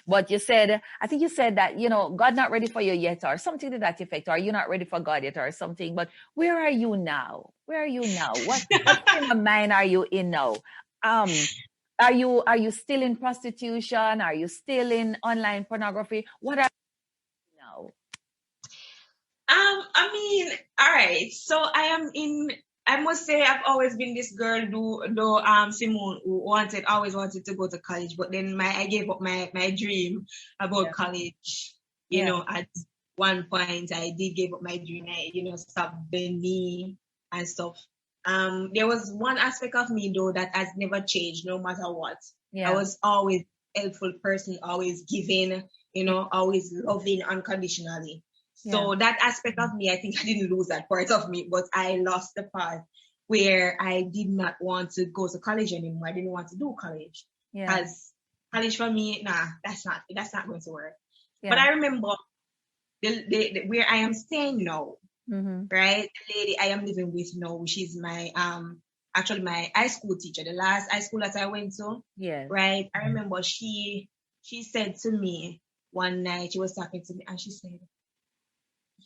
But I think you said that, you know, God not ready for you yet, or something to that effect, or you're not ready for God yet, or something. But where are you now? What kind of mind are you in now? Are you still in prostitution? Are you still in online pornography? What are you now? I mean, all right. So I must say I've always been this girl though Simone who always wanted to go to college, but then I gave up my dream about college. You know, at one point I did give up my dream. I, you know, stopped the knee and stuff. There was one aspect of me though that has never changed no matter what. I was always a helpful person, always giving, you know, always loving unconditionally. So that aspect of me, I think I didn't lose that part of me, but I lost the part where I did not want to go to college anymore. I didn't want to do college. Because college for me, that's not going to work. But I remember the where I am staying now, right? The lady I am living with now, she's my actually my high school teacher, the last high school that I went to. Right. I remember she said to me one night, she was talking to me and she said,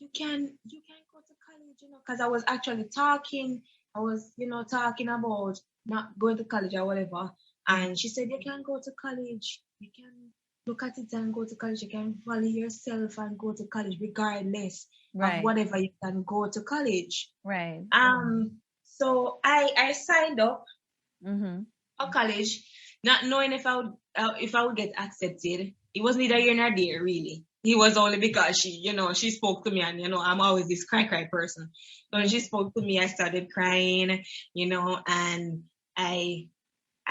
you can go to college, you know, because I was actually talking about not going to college or whatever. And she said, you can go to college. You can look at it and go to college. You can value yourself and go to college regardless of whatever. You can go to college. So I signed up for college, not knowing if I would get accepted. It was neither here nor there, really. It was only because she spoke to me, and, you know, I'm always this cry person. So when she spoke to me, I started crying, you know, and I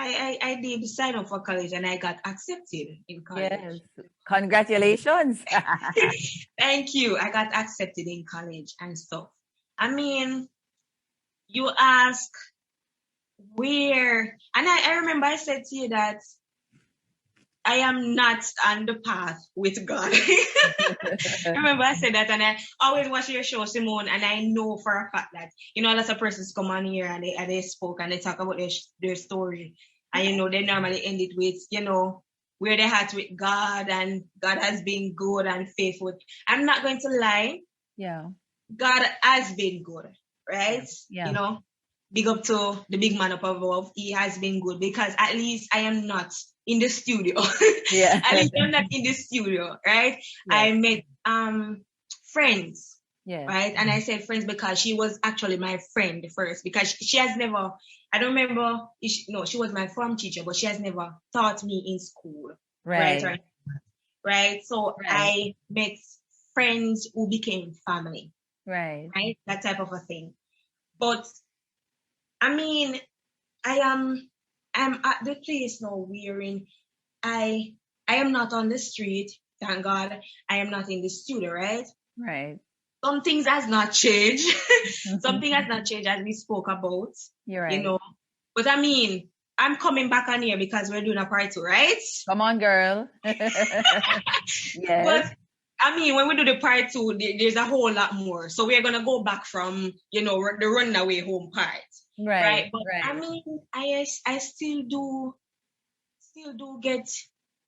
I did sign up for college and I got accepted in college. Yes. Congratulations. Thank you. I got accepted in college and stuff. I mean, you ask where, and I remember I said to you that I am not on the path with God. I remember I said that, and I always watch your show, Simone, and I know for a fact that, lots of persons come on here and they spoke and they talk about their story. And, they normally end it with, where they had with God, and God has been good and faithful. I'm not going to lie. Yeah. God has been good, right? Yeah. Big up to the big man up above. He has been good because at least I am not in the studio. Yeah. At least I'm not in the studio, right? Yeah. I met friends. Yeah. Right? And I said friends because she was actually my friend first, because she has never, I don't remember, she was my form teacher, but she has never taught me in school. Right. Right? So I met friends who became family. Right. That type of a thing. But I mean, I'm at the place now wherein I am not on the street, thank God. I am not in the studio, right? Right. Some things has not changed. Something has not changed, as we spoke about. You're right. But I mean, I'm coming back on here because we're doing a part 2, right? Come on, girl. Yes. But I mean, when we do the part 2, there's a whole lot more. So we're gonna go back from, the runaway home part. Right. But I mean, I still do get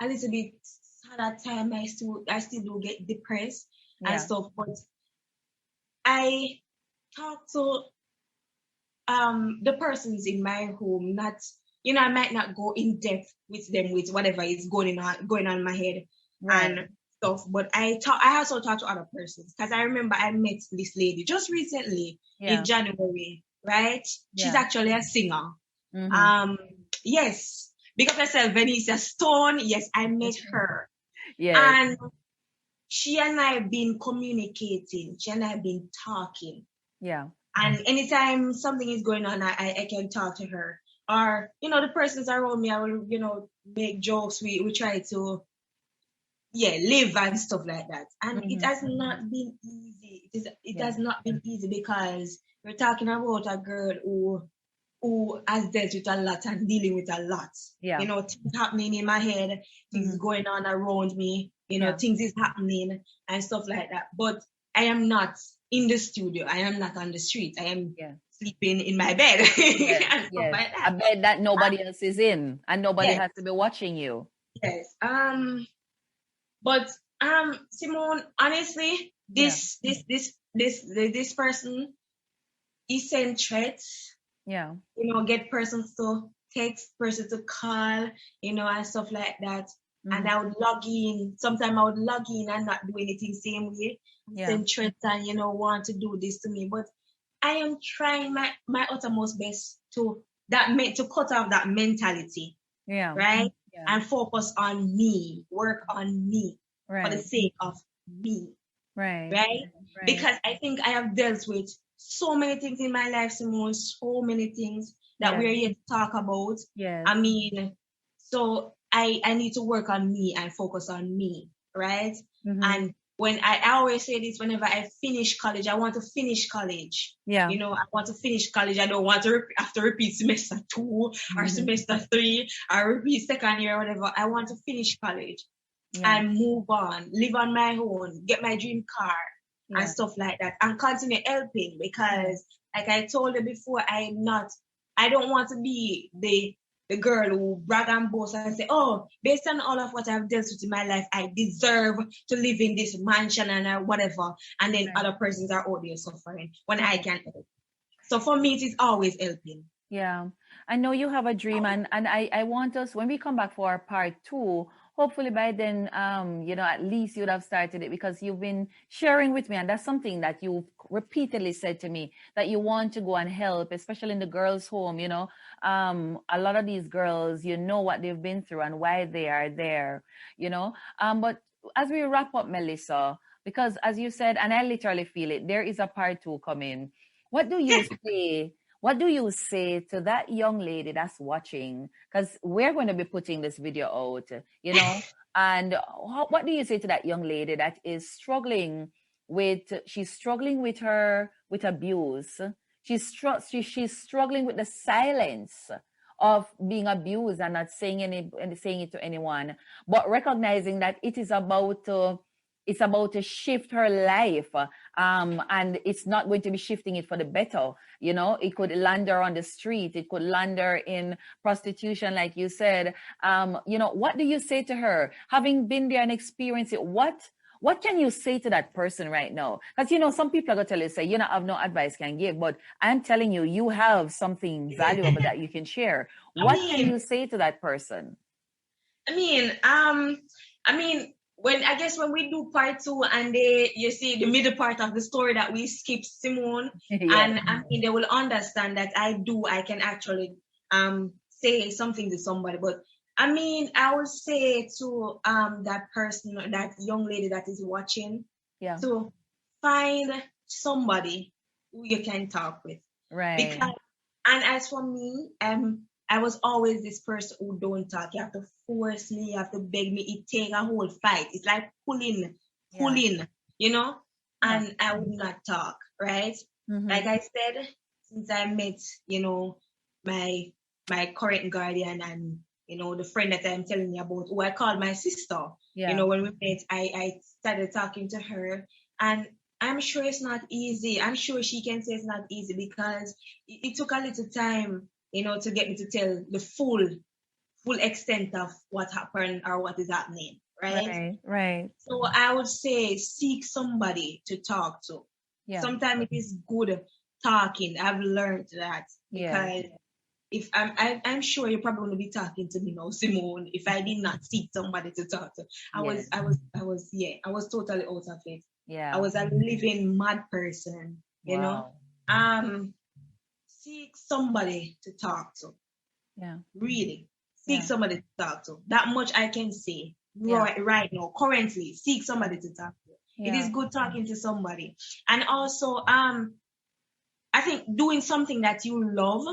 a little bit sad at time. I still do get depressed and stuff. But I talk to the persons in my home, not, I might not go in depth with them with whatever is going on in my head and stuff. But I also talk to other persons, because I remember I met this lady just recently in January. Right? Yeah. She's actually a singer. Mm-hmm. Yes. Big up herself, Venicia Stone. Yes, I met her. Yes. And she and I have been communicating. She and I have been talking. Yeah. And anytime something is going on, I can talk to her. Or, the persons around me, I will, make jokes. We try to, live and stuff like that. And it has not been easy. It has not been easy, because we're talking about a girl who has dealt with a lot and dealing with a lot. Yeah. Things happening in my head, things going on around me, things is happening and stuff like that. But I am not in the studio. I am not on the street. I am sleeping in my bed. Yes. And stuff like that. A bed that nobody else is in, and nobody has to be watching you. Yes. But Simone, honestly, this person, he send threats. Yeah. Get persons to text, person to call, and stuff like that. Mm-hmm. And I would log in. Sometimes I would log in and not do anything same way. Yeah. Send threats and, want to do this to me. But I am trying my uttermost best to cut off that mentality. Yeah. Right? Yeah. And focus on me, work on me for the sake of me. Right? Because I think I have dealt with so many things in my life, Simone, so many things that we're here to talk about. Yeah. I mean, so I need to work on me and focus on me, right? Mm-hmm. And when I always say this, whenever I finish college, I want to finish college. Yeah. I want to finish college. I don't want to have to repeat semester 2 or semester 3 or repeat second year or whatever. I want to finish college and move on, live on my own, get my dream car and stuff like that, and continue helping, because like I told you before, I don't want to be the girl who brag and boast and say, oh, based on all of what I've dealt with in my life, I deserve to live in this mansion and whatever, and then other persons are out there suffering when I can't help. So for me, it is always helping. Yeah, I know you have a dream, and I want us, when we come back for our part 2, hopefully by then, at least you'd have started it, because you've been sharing with me, and that's something that you've repeatedly said to me, that you want to go and help, especially in the girls' home. A lot of these girls, what they've been through and why they are there, But as we wrap up, Melissa, because as you said, and I literally feel it, there is a part 2 coming. What do you say? What do you say to that young lady that's watching? Because we're going to be putting this video out, you know, and what do you say to that young lady that is struggling she's struggling with abuse. She's struggling with the silence of being abused and not saying saying it to anyone, but recognizing that it's about to shift her life, and it's not going to be shifting it for the better. You know, it could land her on the street, it could land her in prostitution, like you said. You know, what do you say to her, having been there and experienced it? What can you say to that person right now? Because, you know, some people are going to tell you, say, you know, I have no advice can give, but I'm telling you, you have something valuable that you can share. What can you say to that person? I mean, when we do part 2 and you see the middle part of the story that we skip Simone, and I mean, they will understand that I can actually say something to somebody. But I mean, I would say to that person, that young lady that is watching, to find somebody who you can talk with. Right. Because, and as for me, I was always this person who don't talk. You have to force me, you have to beg me. It takes a whole fight. It's like pulling, you know, and I would not talk, right? Mm-hmm. Like I said, since I met, you know, my current guardian and, you know, the friend that I'm telling you about, who I called my sister, you know, when we met, I started talking to her, and I'm sure it's not easy. I'm sure she can say it's not easy because it took a little time, you know, to get me to tell the full extent of what happened or what is happening, right? Right. So I would say seek somebody to talk to. Yeah. Sometimes it is good talking. I've learned that because if I'm sure you're probably going to be talking to me now, Simone, if I did not seek somebody to talk to. I was totally out of it. Yeah. I was a living mad person, you know. Seek somebody to talk to. Yeah. Really. Seek somebody to talk to. That much I can say right now, currently. Seek somebody to talk to. Yeah. It is good talking to somebody. And also, I think doing something that you love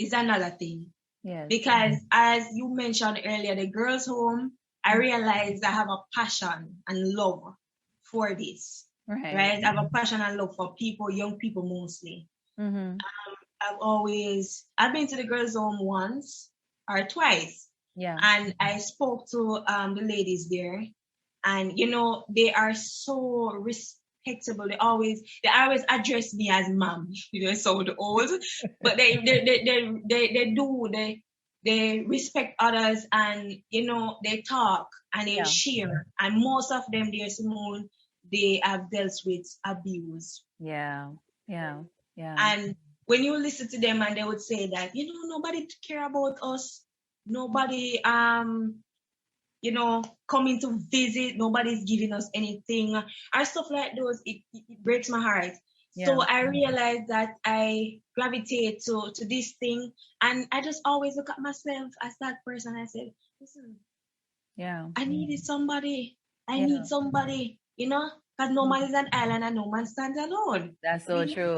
is another thing. Yes. Because as you mentioned earlier, the girls' home, I realized I have a passion and love for this. Right? I have a passion and love for people, young people mostly. Mm-hmm. I've been to the girls' home once or twice. Yeah. And I spoke to the ladies there, and you know, they are so respectable. They always address me as mom. You know, so old, but they respect others, and you know, they talk and they share. And most of them, dear Simone, they have dealt with abuse. Yeah. And when you listen to them and they would say that, you know, nobody care about us, nobody, you know, coming to visit, nobody's giving us anything, or stuff like those, it breaks my heart. Yeah. So I realized that I gravitate to this thing, and I just always look at myself as that person. I said, listen, I needed somebody. I need somebody, you know, because no man is an island and no man stands alone. That's so true.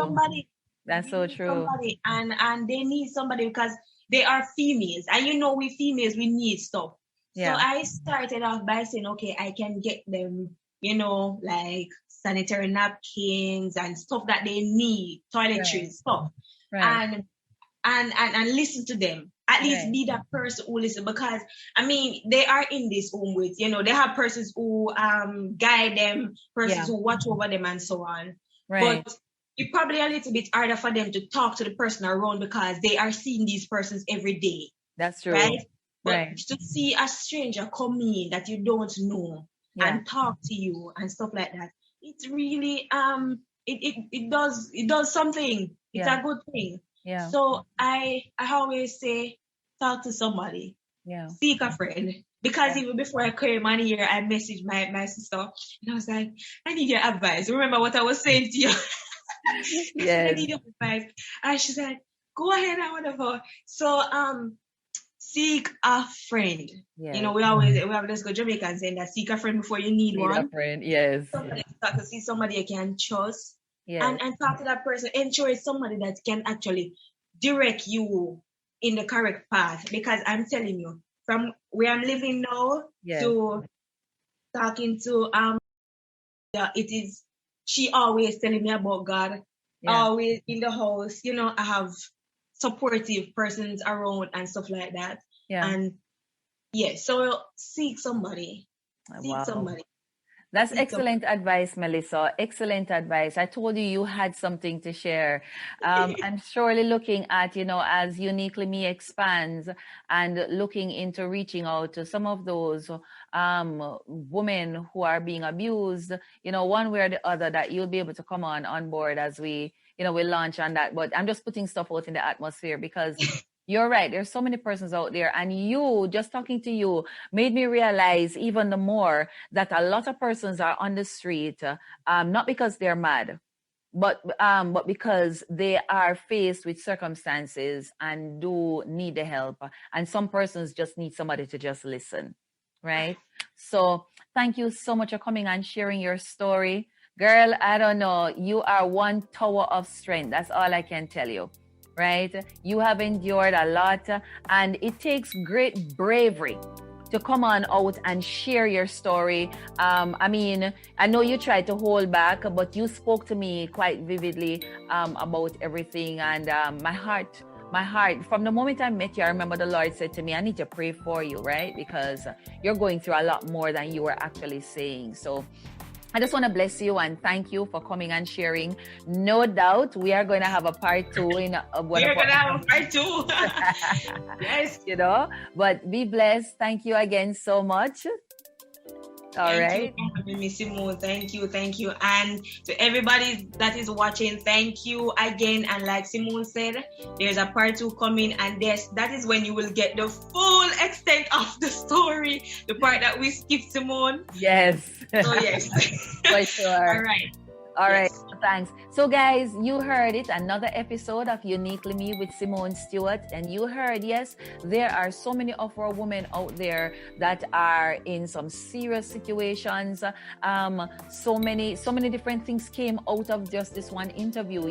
That's so true. Somebody, and they need somebody because they are females. And you know, we females, we need stuff. Yeah. So I started off by saying, okay, I can get them, you know, like sanitary napkins and stuff that they need, toiletries, stuff. Right. And listen to them. At least be that person who listen, because I mean, they are in this home with, you know, they have persons who guide them, persons who watch over them and so on. Right. But it's probably a little bit harder for them to talk to the person around because they are seeing these persons every day. That's true. Right? But to see a stranger come in that you don't know and talk to you and stuff like that, it's really it does something. It's a good thing. Yeah. So I always say, talk to somebody. Yeah. Seek a friend. Because even before I came on here, I messaged my sister and I was like, I need your advice. Remember what I was saying to you? Yes. I need your advice. And she said, go ahead and whatever. So seek a friend. Yes. You know, we have this good Jamaican saying that seek a friend before you need one. A friend, yes. Somebody to see somebody you can trust. Yes. and talk to that person. Ensure it's somebody that can actually direct you in the correct path. Because I'm telling you, from where I'm living now Yes. to talking to it is, she always telling me about God. Yeah. Always in the house, I have supportive persons around and stuff like that. Yeah. And yeah, so seek somebody. Seek Wow. somebody. That's excellent advice, Melissa. Excellent advice. I told you had something to share. I'm surely looking at, as Uniquely Me expands and looking into reaching out to some of those women who are being abused, one way or the other, that you'll be able to come on board as we launch on that. But I'm just putting stuff out in the atmosphere because you're right. There's so many persons out there, and you, just talking to you, made me realize even the more that a lot of persons are on the street, not because they're mad, but because they are faced with circumstances and do need the help. And some persons just need somebody to just listen, right? So thank you so much for coming and sharing your story. Girl, I don't know. You are one tower of strength. That's all I can tell you. Right? You have endured a lot, and it takes great bravery to come on out and share your story. I mean, I know you tried to hold back, but you spoke to me quite vividly about everything. And my heart, from the moment I met you, I remember the Lord said to me, I need to pray for you, right? Because you're going through a lot more than you were actually saying. So I just want to bless you and thank you for coming and sharing. No doubt we are going to have a part 2 in we're going to have a part 2. Yes. But be blessed. Thank you again so much. Thank you for having me, Simone. Thank you. And to everybody that is watching, thank you again. And like Simone said, there's a part 2 coming, and that is when you will get the full extent of the story, the part that we skipped, Simone. Yes. So yes. For sure. All right. Yes. Thanks. So guys, you heard it, another episode of Uniquely Me with Simone Stewart. And you heard, yes, there are so many of our women out there that are in some serious situations. So many different things came out of just this one interview,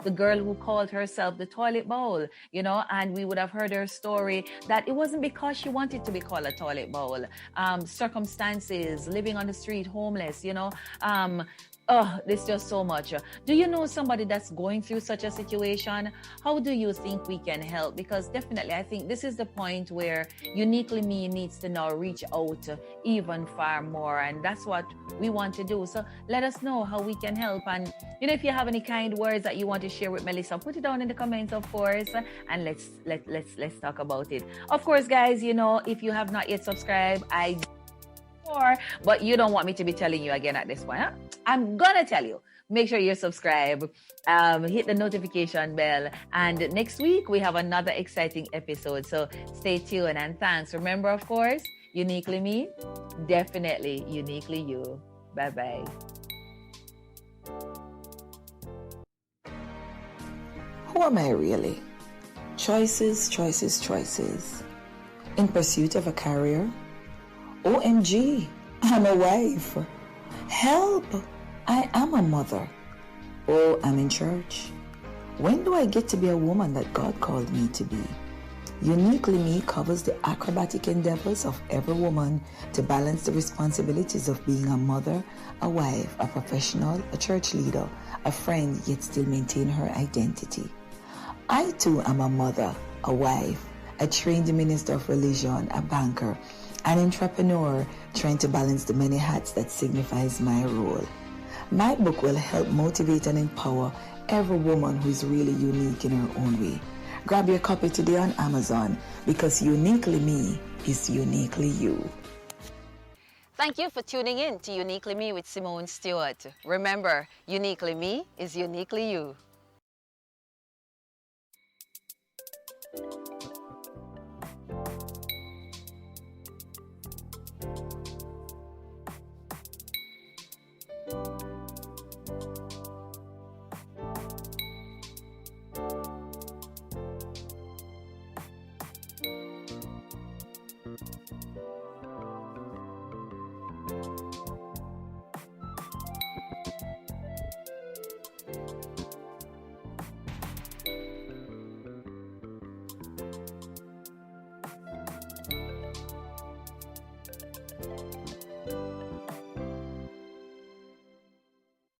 the girl who called herself the toilet bowl, and we would have heard her story that it wasn't because she wanted to be called a toilet bowl. Circumstances, living on the street, homeless, Oh, there's just so much. Do you know somebody that's going through such a situation? How do you think we can help? Because definitely, I think this is the point where Uniquely Me needs to now reach out even far more. And that's what we want to do. So let us know how we can help. And, if you have any kind words that you want to share with Melissa, put it down in the comments, of course. And let's talk about it. Of course, guys, if you have not yet subscribed, but you don't want me to be telling you again at this point, huh? I'm gonna tell you. Make sure you subscribe, hit the notification bell, and next week we have another exciting episode. So stay tuned and thanks. Remember, of course, Uniquely Me, definitely uniquely you. Bye-bye. Who am I really? Choices. In pursuit of a career? OMG, I'm a wife. Help, I am a mother. Oh, I'm in church. When do I get to be a woman that God called me to be? Uniquely Me covers the acrobatic endeavors of every woman to balance the responsibilities of being a mother, a wife, a professional, a church leader, a friend, yet still maintain her identity. I too am a mother, a wife, a trained minister of religion, a banker, an entrepreneur trying to balance the many hats that signifies my role. My book will help motivate and empower every woman who is really unique in her own way. Grab your copy today on Amazon, because Uniquely Me is uniquely you. Thank you for tuning in to Uniquely Me with Simone Stewart. Remember, Uniquely Me is uniquely you.